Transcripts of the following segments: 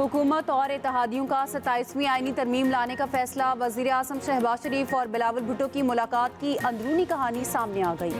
हुकूमत और इत्तेहादियों का 27वीं आईनी तरमीम लाने का फैसला। वज़ीर आज़म शहबाज शरीफ और बिलावल भुट्टो की मुलाकात की अंदरूनी कहानी सामने आ गई।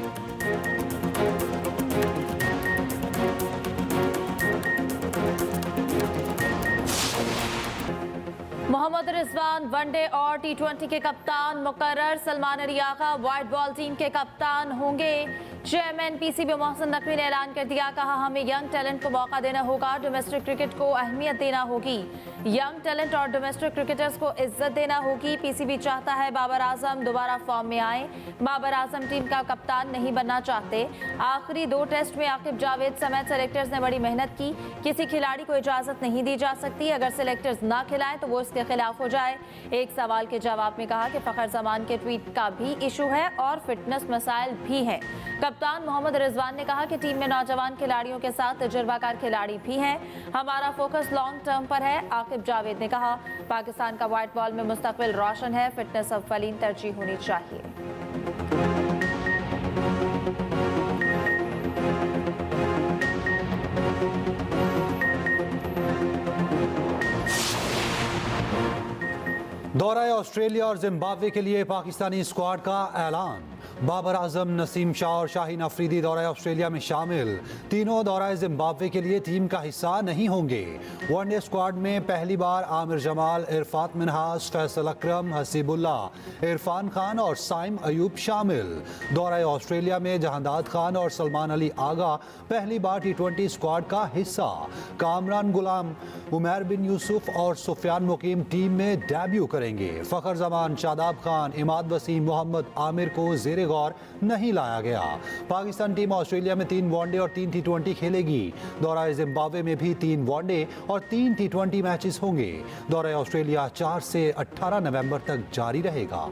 मोहम्मद रिजवान वनडे और T20 के कप्तान मुकर्रर। Salman Ali Agha white ball team के कप्तान होंगे। चेयरमैन PCB मोहसिन नकवी ने ऐलान कर दिया, कहा हमें यंग टैलेंट को मौका देना होगा, डोमेस्टिक क्रिकेट को अहमियत देना होगी, यंग टैलेंट और डोमेस्टिक क्रिकेटर्स को इज्जत देना होगी। PCB चाहता है बाबर आजम दोबारा फॉर्म में आए। बाबर आजम टीम का कप्तान नहीं बनना चाहते। आखिरी 2 टेस्ट में आकिब जावेद समेत सेलेक्टर्स ने बड़ी मेहनत की। किसी खिलाड़ी को इजाजत नहीं दी जा सकती, अगर सेलेक्टर्स ना खिलाएं तो वो इसके खिलाफ हो जाए। एक सवाल के जवाब में कहा कि फखर जमान के ट्वीट का भी इशू है और फिटनेस मसाइल भी है। कप्तान मोहम्मद रिजवान ने कहा कि टीम में नौजवान खिलाड़ियों के साथ तजुर्बाकार खिलाड़ी भी हैं, हमारा फोकस लॉन्ग टर्म पर है। आकिब जावेद ने कहा पाकिस्तान का व्हाइट बॉल में मुस्तकबिल रोशन है, फिटनेस अव्वलीन तरजीह होनी चाहिए। दौरा ऑस्ट्रेलिया और जिम्बाब्वे के लिए पाकिस्तानी स्क्वाड का ऐलान। बाबर आजम, नसीम शाह और शाहीन अफरीदी दौरा ऑस्ट्रेलिया में शामिल। तीनों दौरा जिम्बाब्वे के लिए टीम का हिस्सा नहीं होंगे। वनडे स्क्वाड में पहली बार आमिर जमाल, इरफात मिनहास, फैसल अकरम, हसीबुल्ला, इरफान खान और साइम अयूब शामिल। दौरा ऑस्ट्रेलिया में जहांदाद खान और सलमान अली आगा पहली बार T20 स्क्वाड का हिस्सा। कामरान गुलाम, उमैर बिन यूसुफ और सुफियान मुकीम टीम में डेब्यू करेंगे। फखर जमान, शादाब खान, इमाद वसीम, मोहम्मद आमिर को ज़ेरे गौर नहीं लाया गया। पाकिस्तान टीम ऑस्ट्रेलिया में 3 वनडे और 3 T20 खेलेगी। दौरा जिम्बाब्वे में भी 3 वनडे और 3 T20 मैचेस होंगे। दौरा ऑस्ट्रेलिया 4 से 18 नवंबर तक जारी रहेगा।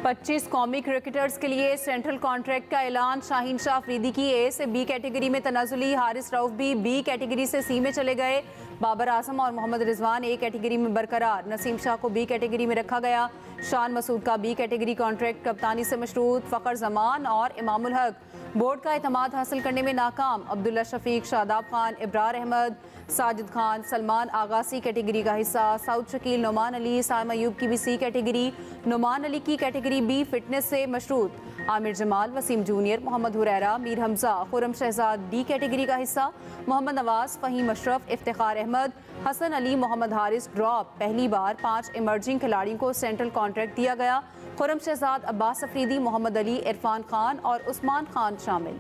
25 कौमी क्रिकेटर्स के लिए सेंट्रल कॉन्ट्रैक्ट का ऐलान। शाहीन शाह अफरीदी की A से B कैटेगरी में तनाजुली, हारिस रऊफ भी B कैटेगरी से C में चले गए। बाबर आजम और मोहम्मद रिजवान A कैटेगरी में बरकरार। नसीम शाह को B कैटेगरी में रखा गया। शान मसूद का B कैटेगरी कॉन्ट्रैक्ट कप्तानी से मशरूत। फ़खर जमान और इमामुल हक बोर्ड का एतमाद हासिल करने में नाकाम। अब्दुल्ला शफीक, शादाब खान, इब्रार अहमद, साजिद खान, सलमान आगा C कैटेगरी का हिस्सा। साउद शकील, नोमान अली, साइम अयूब की भी C कैटेगरी। नोमान अली की कैटेगरी B फिटनेस से मशरूत। Aamir Jamal, Waseem junior, Mohammad Huraira, Mir Hamza, Khurram Shahzad D category का हिस्सा। मोहम्मद नवाज, फ़हीम अशरफ, इफ्तिखार अहमद, हसन अली, मोहम्मद हारिस ड्रॉप। पहली बार 5 इमर्जिंग खिलाड़ियों को सेंट्रल कॉन्ट्रैक्ट दिया गया। खुरम शहजाद, अब्बास अफरीदी, मोहम्मद अली, इरफान खान और उस्मान खान शामिल।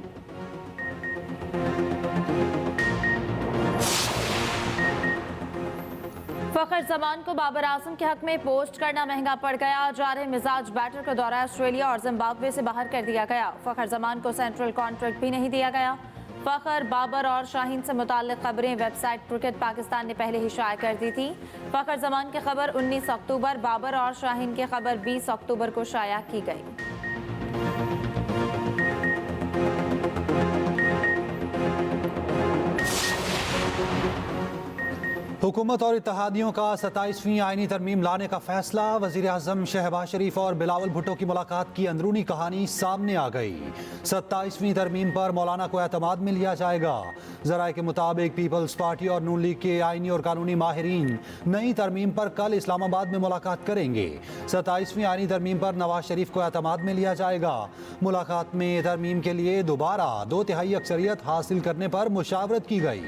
फखर जमान को बाबर आजम के हक में पोस्ट करना महंगा पड़ गया। जारे मिजाज बैटर को दौरा ऑस्ट्रेलिया और जिम्बाब्वे से बाहर कर दिया गया। फखर जमान को सेंट्रल कॉन्ट्रैक्ट भी नहीं दिया गया। फखर, बाबर और शाहीन से मुताल्लिक खबरें वेबसाइट क्रिकेट पाकिस्तान ने पहले ही शाया कर दी थी। फखर जमान की खबर 19 अक्टूबर, बाबर और शाहीन की खबर 20 अक्टूबर को शाया की गई। हुकूमत और इत्तेहादियों का 27वीं आईनी तरमीम लाने का फैसला। वज़ीर आज़म शहबाज शरीफ और बिलावल भुट्टो की मुलाकात की अंदरूनी कहानी सामने आ गई। 27वीं तरमीम पर मौलाना को एतमाद में लिया जाएगा। ज़राए के मुताबिक पीपल्स पार्टी और नून लीग के आईनी और कानूनी माहिरीन नई तरमीम पर कल इस्लामाबाद में मुलाकात करेंगे। 27वीं आईनी तरमीम पर नवाज शरीफ को एतमाद में लिया जाएगा। मुलाकात में तरमीम के लिए दोबारा 2/3 अक्सरियत हासिल करने पर मुशावरत की गई।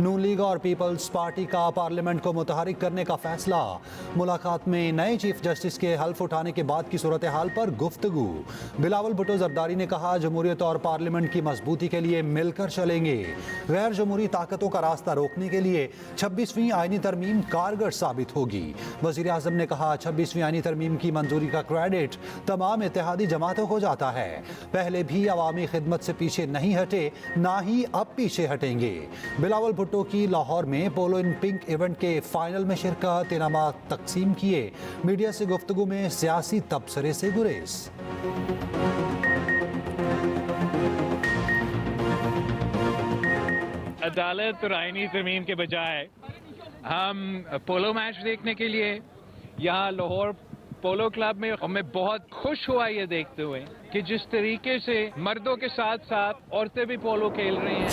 नून लीग और पीपल्स पार्टी का पार्लियामेंट को मुतहरिक करने का फैसला। मुलाकात में नए चीफ जस्टिस के हल्फ उठाने के बाद की सूरत हाल पर गुफ्तगू। बिलावल भुट्टो जरदारी ने कहा जमहूरियत और पार्लियामेंट की मजबूती के लिए मिलकर चलेंगे। गैर जमहूरी ताकतों का रास्ता रोकने के लिए 26वीं आईनी तरमीम कारगर साबित होगी। वज़ीर आज़म ने कहा 26वीं आईनी तरमीम की मंजूरी का क्रेडिट तमाम इत्तेहादी जमातों को जाता है। पहले भी अवामी खिदमत से पीछे नहीं हटे, ना ही अब पीछे हटेंगे। बिलावल भुट्टो की लाहौर में पोलो इन पिंक इवेंट के फाइनल में शिरकत, इनामात तकसीम किए। मीडिया से गुफ्तगू में सियासी तबसरे से गुरेज। अदालत और आईनी तरमीम के बजाय हम पोलो मैच देखने के लिए यहाँ लाहौर पोलो क्लब में हमें बहुत खुश हुआ ये देखते हुए कि जिस तरीके से मर्दों के साथ साथ औरतें भी पोलो खेल रही हैं।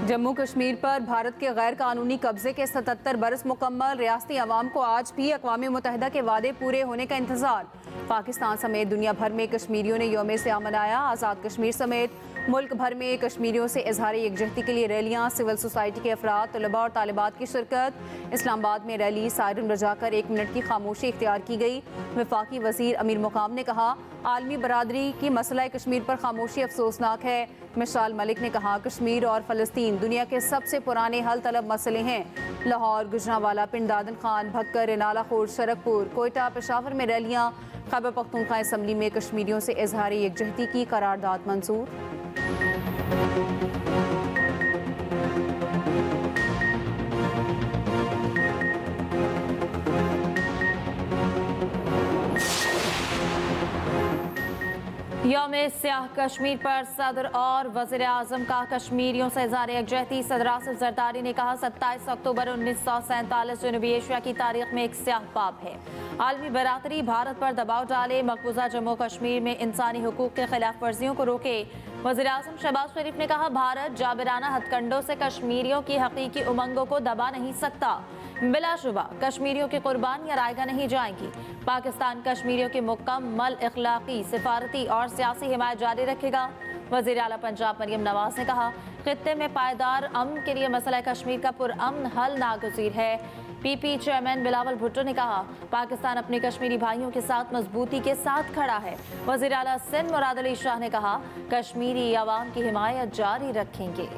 जम्मू कश्मीर पर भारत के गैर कानूनी कब्जे के 77 बरस मुकम्मल। रियासती अवाम को आज भी अक़वाम मुत्तहिदा के वादे पूरे होने का इंतजार। पाकिस्तान समेत दुनिया भर में कश्मीरियों ने यौम स्याह मनाया। आज़ाद कश्मीर समेत मुल्क भर में कश्मीरियों से इजहार यकजहती के लिए रैलियाँ, सिविल सोसाइटी के अफराद, तलबा और तालिबात की शिरकत। इस्लामाबाद में रैली सायरन बजाकर 1 मिनट की खामोशी इख्तियार की गई। वफाकी वज़ीर अमीर मुकाम ने कहा, आलमी बरादरी की मसला कश्मीर पर खामोशी अफसोसनाक है। मिशाल मलिक ने कहा, कश्मीर और फ़लस्तीन दुनिया के सबसे पुराने हल तलब मसले हैं। लाहौर, गुजरांवाला, पिंड दादन खान, भक्कर, नाला खोर, शरकपुर, कोयटा, पेशावर में रैलियाँ। खैबर पख्तूनख्वा असम्बली में कश्मीरियों से इजहार यकजहती की करारदाद मंजूर। यौम स्याह कश्मीर पर सदर और वज़ीर आज़म का कश्मीरियों से इज़हार यकजहती। सदर आसिफ ज़रदारी ने कहा, 27 अक्टूबर 1947 जनूबी एशिया की तारीख में एक स्याह बाब है। आलमी बरादरी भारत पर दबाव डाले, मकबूजा जम्मू कश्मीर में इंसानी हुकूक के खिलाफ वर्जियों को रोके। वज़ीर आज़म शहबाज शरीफ ने कहा, भारत जाबिराना हथकंडों से कश्मीरियों की हकीकी उमंगों को दबा नहीं सकता। बिलाशुबा कश्मीरियों की कुर्बानियां रायगा नहीं जाएंगी। पाकिस्तान कश्मीरियों की मुकम्मल इखलाकी, सिफारती और सियासी हिमायत जारी रखेगा। वज़ीर आला पंजाब मरियम नवाज ने कहा, खित्ते में पायदार अमन के लिए मसला कश्मीर का पुरअमन हल नागुज़ीर है। पीपी चेयरमैन बिलावल भुट्टो ने कहा, पाकिस्तान अपने कश्मीरी भाइयों के साथ मजबूती के साथ खड़ा है। वज़ीर आला सिंध मुराद अली शाह ने कहा, कश्मीरी अवाम की हिमायत जारी रखेंगे।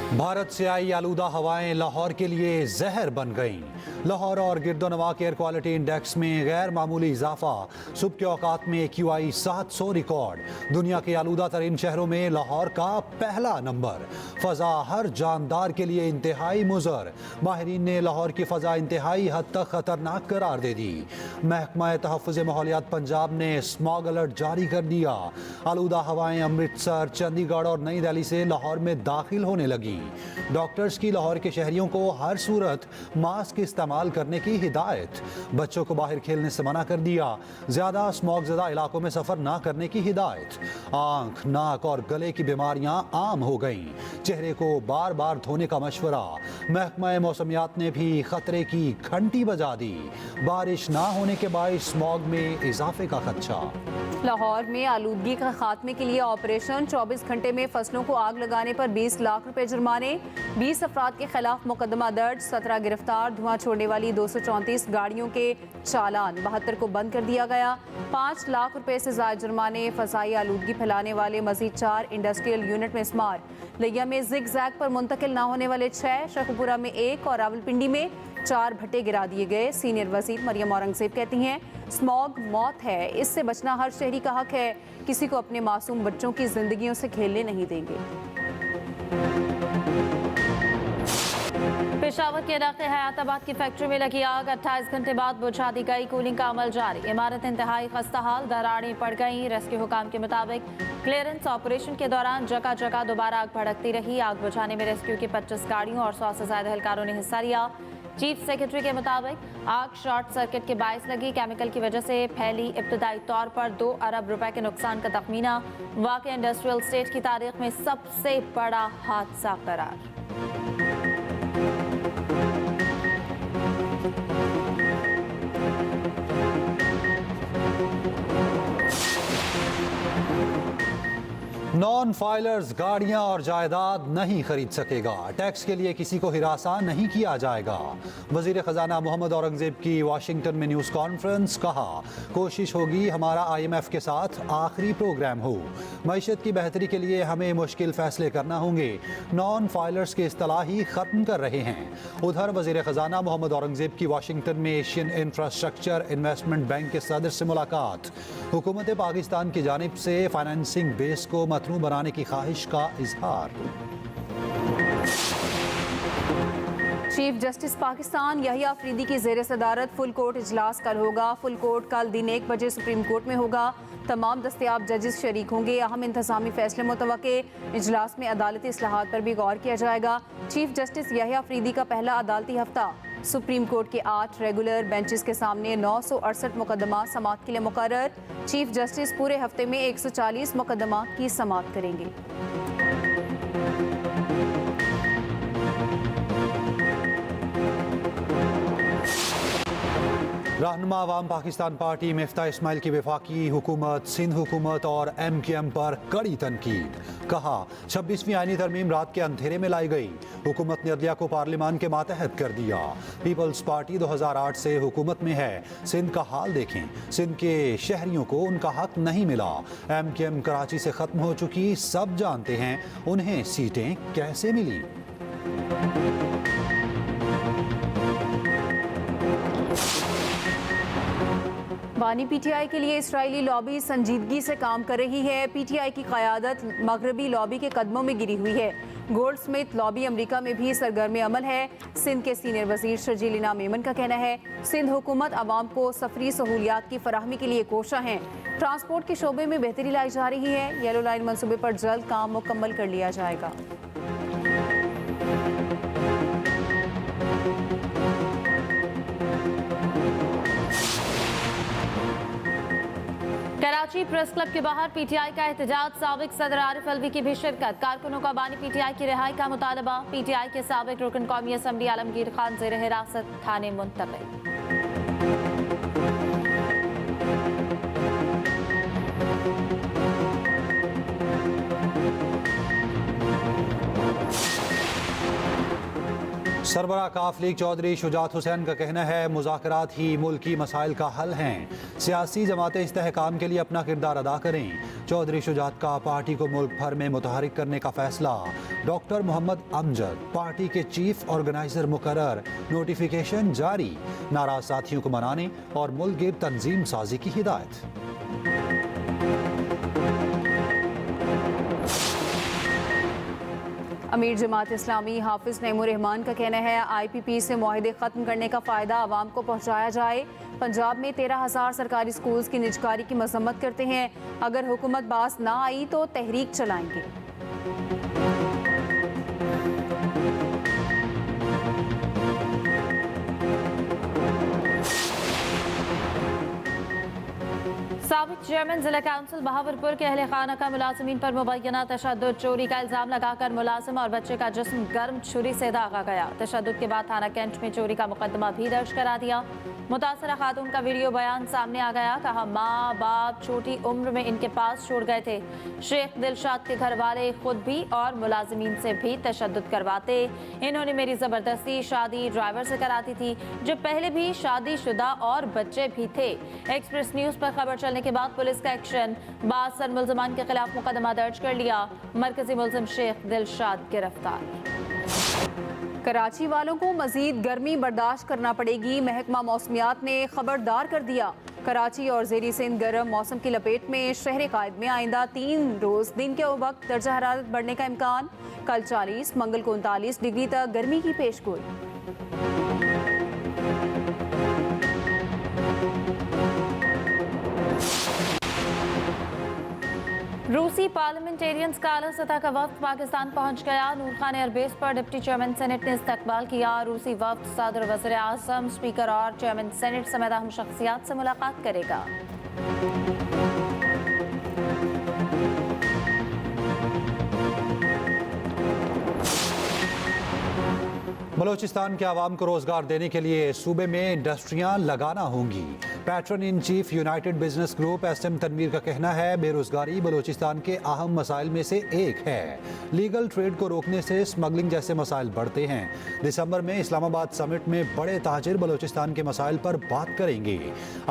भारत से आई आलूदा हवाएं लाहौर के लिए जहर बन गईं। लाहौर और गिरदोनवा के एयर क्वालिटी इंडेक्स में गैर मामूली इजाफा। सुबह के औकात में AQI 700 रिकॉर्ड। दुनिया के आलूदा तरीन शहरों में लाहौर का पहला नंबर। फ़ज़ा हर जानदार के लिए इंतहाई मुज़र। माहिरीन ने लाहौर की फ़ज़ा इंतहाई हद तक ख़तरनाक करार दे दी। महकमा तहफ़्फ़ुज़ माहौलियात पंजाब ने स्मॉग अलर्ट जारी कर दिया। आलूदा हवाएं अमृतसर, चंडीगढ़ और नई दिल्ली से लाहौर में दाखिल होने लगी। डॉक्टर्स की लाहौर के शहरियों को हर सूरत मास्क इस्तेमाल करने की हिदायत। बच्चों को बाहर खेलने से मना कर दिया। ज्यादा स्मॉग ज़दा इलाकों में सफर ना करने की हिदायत। आंख, नाक और गले की बीमारियां आम हो गईं। चेहरे को बार बार धोने का मशवरा। महकमा मौसमियात ने भी खतरे की घंटी बजा दी। बारिश ना होने के बायस स्मॉग में इजाफे का खदशा। लाहौर में आलूदगी के खात्मे के लिए ऑपरेशन। 24 घंटे में फसलों को आग लगाने पर 20 लाख रुपए जुर्माने। 20 अफराद के खिलाफ मुकदमा दर्ज। 17 गिरफ्तार। धुआं छोड़ने वाली 234 गाड़ियों के चालान। 72 को बंद कर दिया गया। 5 लाख रुपए से ज्यादा जुर्माने। फसाई आलूदगी फैलाने वाले मजीद 4 इंडस्ट्रियल यूनिट में स्मार। लिया में जिग जैग पर मुंतकिल ना होने वाले 6, शेखपुरा में 1 और रावलपिंडी में 4 भट्टे गिरा दिए गए। सीनियर वजीर मरियम औरंगजेब कहती हैं, स्मॉग मौत है, इससे बचना हर शहरी का हक है। किसी को अपने मासूम बच्चों की जिंदगियों से खेलने नहीं देंगे। पेशावर के इलाके हयाताबाद की फैक्ट्री में लगी आग 28 घंटे बाद बुझा दी गई। कूलिंग का अमल जारी। इमारत इंतहाई खस्ताहाल, दरारें पड़ गईं। रेस्क्यू हुकाम के मुताबिक क्लियरेंस ऑपरेशन के दौरान जगह जगह दोबारा आग भड़कती रही। आग बुझाने में रेस्क्यू की 25 गाड़ियों और 100 से ज्यादा एहलकारों ने हिस्सा लिया। चीफ सेक्रेटरी के मुताबिक आग शॉर्ट सर्किट के बायस लगी। केमिकल की वजह से फैली। इब्तदाई तौर पर 2 अरब रुपए के नुकसान का तखमीना। वाक़या इंडस्ट्रियल स्टेट की तारीख में सबसे बड़ा हादसा करार। नॉन फाइलर्स गाड़ियां और जायदाद नहीं खरीद सकेगा। टैक्स के लिए किसी को हिरासा नहीं किया जाएगा। वजीर खजाना मोहम्मद औरंगजेब की वाशिंगटन में न्यूज़ कॉन्फ्रेंस। कहा, कोशिश होगी हमारा IMF के साथ आखिरी प्रोग्राम हो। मईशत की बेहतरी के लिए हमें मुश्किल फैसले करना होंगे। नॉन फाइलर्स के इस्तिलाह ही ख़त्म कर रहे हैं। उधर वजीर खजाना मोहम्मद औरंगजेब की वाशिंगटन में एशियन इंफ्रास्ट्रक्चर इन्वेस्टमेंट बैंक के सदर से मुलाकात। हुकूमत पाकिस्तान की जानिब से फाइनेंसिंग बेस को मतनू बनाने की ख्वाहिश का इजहार। चीफ जस्टिस पाकिस्तान यहिया अफरीदी की ज़ेर सदारत फुल कोर्ट इजलास कल होगा। फुल कोर्ट कल दिन 1 बजे सुप्रीम कोर्ट में होगा। तमाम दस्तयाब जजेस शरीक होंगे। अहम इंतजामी फैसले मुतवक्के। इजलास में अदालती इस्लाहात पर भी गौर किया जाएगा। चीफ जस्टिस यहिया अफरीदी का पहला अदालती हफ्ता सुप्रीम कोर्ट के 8 रेगुलर बेंचेस के सामने 968 मुकदमा समाअत के लिए मुकर्रर। चीफ जस्टिस पूरे हफ्ते में 140 मुकदमा की समाअत करेंगे। रहनुमा अवाम पाकिस्तान पार्टी मिफ्ता इस्माइल की वफाकी हुकूमत, सिंध हुकूमत और MKM पर कड़ी तनकीद। कहा 26वीं आईनी तरमीम रात के अंधेरे में लाई गई। हुकूमत ने अदलिया को पार्लिमान के मातहत कर दिया। पीपल्स पार्टी 2008 से हुकूमत में है। सिंध का हाल देखें, सिंध के शहरियों को उनका हक नहीं मिला। MKM कराची से खत्म हो चुकी, सब जानते हैं उन्हें सीटें कैसे मिली। बानी PTI के लिए इसराइली लॉबी संजीदगी से काम कर रही है। PTI की क़यादत मगरबी लॉबी के कदमों में गिरी हुई है। गोल्ड स्मिथ लॉबी अमरीका में भी सरगर्म अमल है। सिंध के सीनियर वजीर शर्जील मेमन का कहना है सिंध हुकूमत आवाम को सफरी सहूलियात की फराहमी के लिए कोशा है। ट्रांसपोर्ट के शोबे में बेहतरी लाई जा रही है। येलो लाइन मनसूबे पर जल्द काम मुकम्मल कर लिया जाएगा। कराची प्रेस क्लब के बाहर PTI का एहतजाज, साबिक सदर आरिफ अलवी की भी शिरकत। कारकुनों का बानी PTI की रिहाई का मुतालबा। PTI के साबिक रुकन कौमी असम्बली आलमगीर खान ज़ेर हिरासत थाने मुंतकिल। सरबराह काफ लीग चौधरी शुजात हुसैन का कहना है मुज़ाकरात ही मुल्की मसाइल का हल हैं। सियासी जमातें इस्तेहकाम के लिए अपना किरदार अदा करें। चौधरी शुजात का पार्टी को मुल्क भर में मुतहरिक करने का फैसला। डॉक्टर मोहम्मद अमजद पार्टी के चीफ ऑर्गेनाइजर मुकर्रर, नोटिफिकेशन जारी। नाराज साथियों को मनाने और मुल्क गिर तंजीम साजी की हिदायत। अमीर जमात इस्लामी हाफिज नईमुर रहमान का कहना है IPP से मुआहदे ख़त्म करने का फ़ायदा आवाम को पहुँचाया जाए। पंजाब में 13,000 सरकारी स्कूल्स की निजकारी की मजम्मत करते हैं। अगर हुकूमत बास ना आई तो तहरीक चलाएंगे। साबिक चेयरमैन जिला काउंसिल बहावलपुर के अहले खाना का मुलाजिमीन पर मुबैना तशद्दुद, चोरी का इल्जाम लगाकर मुलाजिम और बच्चे का जिस्म गर्म छुरी से दागा गया। तशद्दुद के बाद थाना कैंट में चोरी का मुकदमा भी दर्ज करा दिया। मुतासरा खातून का वीडियो बयान सामने आ गया। कहा माँ बाप छोटी उम्र में इनके पास छोड़ गए थे। शेख दिलशाद के घर वाले खुद भी और मुलाजिमीन से भी तशद्दुद करवाते। इन्होंने मेरी जबरदस्ती शादी ड्राइवर से कराती थी जो पहले भी शादीशुदा और बच्चे भी थे। एक्सप्रेस न्यूज पर खबर चलने के बाद पुलिस का एक्शन, 52 मुलजमान के खिलाफ मुकदमा दर्ज कर लिया। मरकजी मुलजिम शेख दिलशाद गिरफ्तार। कराची वालों को मजीद गर्मी बर्दाश्त करना पड़ेगी, महकमा मौसमियात ने खबरदार कर दिया। कराची और ज़ेरी सिंध गर्म मौसम की लपेट में। शहर कायद में आइंदा 3 रोज दिन के वक्त दर्जा हरारत बढ़ने का इम्कान। कल 40, मंगल को 39 डिग्री तक गर्मी की पेशगोई। रूसी पार्लियामेंटेरियंस का आला सतह का वफ्द पाकिस्तान पहुंच गया। नूर खान एयरबेस पर डिप्टी चेयरमैन सेनेट ने इस्तकबाल किया। रूसी वफ्द सदर, वज़ीर आज़म, स्पीकर और चेयरमैन सेनेट समेत अहम शख्सियात से मुलाकात करेगा। बलोचिस्तान के आवाम को रोजगार देने के लिए सूबे में इंडस्ट्रियां लगाना होंगी। Patron in chief United Business Group SM Tanveer का कहना है बेरोजगारी बलोचिस्तान के अहम मसाइल में से एक है। लीगल ट्रेड को रोकने से स्मगलिंग जैसे मसाइल बढ़ते हैं। दिसंबर में इस्लामाबाद समिट में बड़े ताजिर बलोचिस्तान के मसाइल पर बात करेंगे।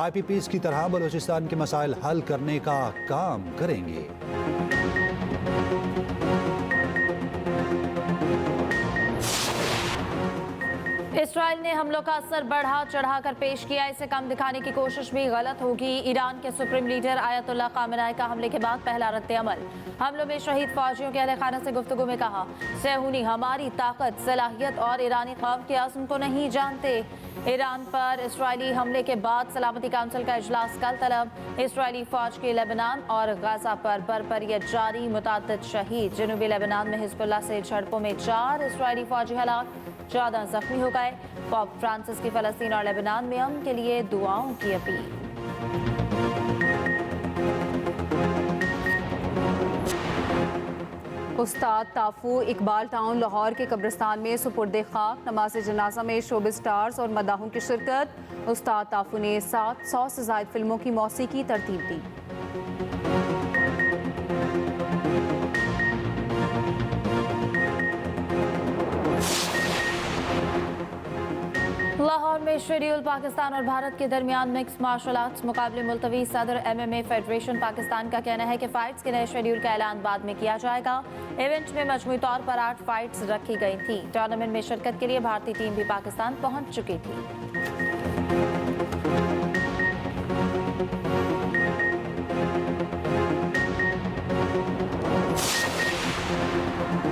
IPPs की तरह बलोचिस्तान के मसाइल हल करने का काम करेंगे। इसराइल ने हमलों का असर बढ़ा चढ़ाकर पेश किया। इसे कम दिखाने की कोशिश भी गलत होगी। ईरान के सुप्रीम लीडर आयतुल्लाह खामेनेई का हमले के बाद पहला रद्द-ए-अमल। हमलों में शहीद फौजियों के अहले खाना से गुफ्तगू में कहा, सेहूनी हमारी ताकत, सलाहियत और ईरानी ख्वाब के आज़म को नहीं जानते। ईरान पर इसराइली हमले के बाद सलामती काउंसिल का इजलास कल तलब। इसराइली फौज के लेबनान और गाजा पर बरपरियत जारी, मुतअद्दिद शहीद। जनूबी लेबनान में हिजबुल्लाह से झड़पों में 4 इसराइली फौजी हलाक, 14 जख्मी हो गए। पोप फ्रांसिस की फलस्तीन और लेबनान में अमन के लिए दुआओं की अपील। उस्ताद ताफू इकबाल टाउन लाहौर के कब्रिस्तान में सुपुर्दे खाक। नमाज जनाजा में शोबिस स्टार्स और मदाहों की शिरकत। उस्ताद ताफू ने 700 से ज़ायद फिल्मों की मौसीकी तरतीब दी। लाहौर में शेड्यूल पाकिस्तान और भारत के दरमियान मिक्स मार्शल आर्ट्स मुकाबले मुलतवी। सदर MMA फेडरेशन पाकिस्तान का कहना है कि फाइट्स के नए शेड्यूल का ऐलान बाद में किया जाएगा। इवेंट में मजमूई तौर पर 8 फाइट्स रखी गई थी। टूर्नामेंट में शिरकत के लिए भारतीय टीम भी पाकिस्तान पहुंच चुकी थी।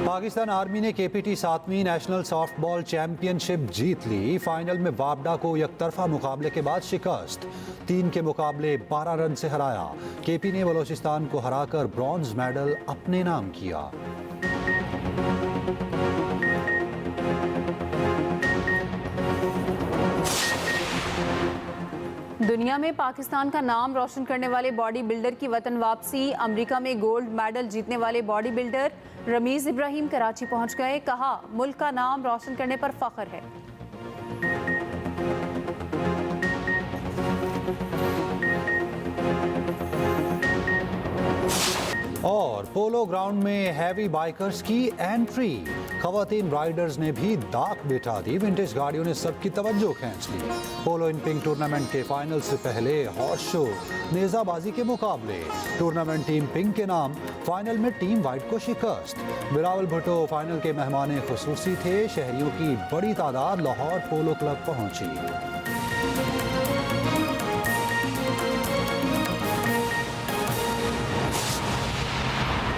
पाकिस्तान आर्मी ने KPT 7वीं नेशनल सॉफ्टबॉल चैंपियनशिप जीत ली। फाइनल में वापडा को एकतरफा मुकाबले के बाद शिकस्त। 3 के मुकाबले 12 रन से हराया। KP ने बलोचिस्तान को हराकर ब्रॉन्ज मेडल अपने नाम किया। दुनिया में पाकिस्तान का नाम रोशन करने वाले बॉडी बिल्डर की वतन वापसी। अमेरिका में गोल्ड मेडल जीतने वाले बॉडी बिल्डर रमीज इब्राहिम कराची पहुंच गए। कहा, मुल्क का नाम रोशन करने पर फख्र है। और पोलो ग्राउंड में हैवी बाइकर्स की एंट्री। खवातीन राइडर्स ने भी दाग बिठा दी। विंटेज गाड़ियों ने सबकी तवज्जो खींच ली। पोलो इन पिंक टूर्नामेंट के फाइनल से पहले हॉर्स शो, नेजाबाजी के मुकाबले। टूर्नामेंट टीम पिंक के नाम, फाइनल में टीम वाइट को शिकस्त। बिलावल भुट्टो फाइनल के मेहमान खुसूसी थे। शहरियों की बड़ी तादाद लाहौर पोलो क्लब पहुंची।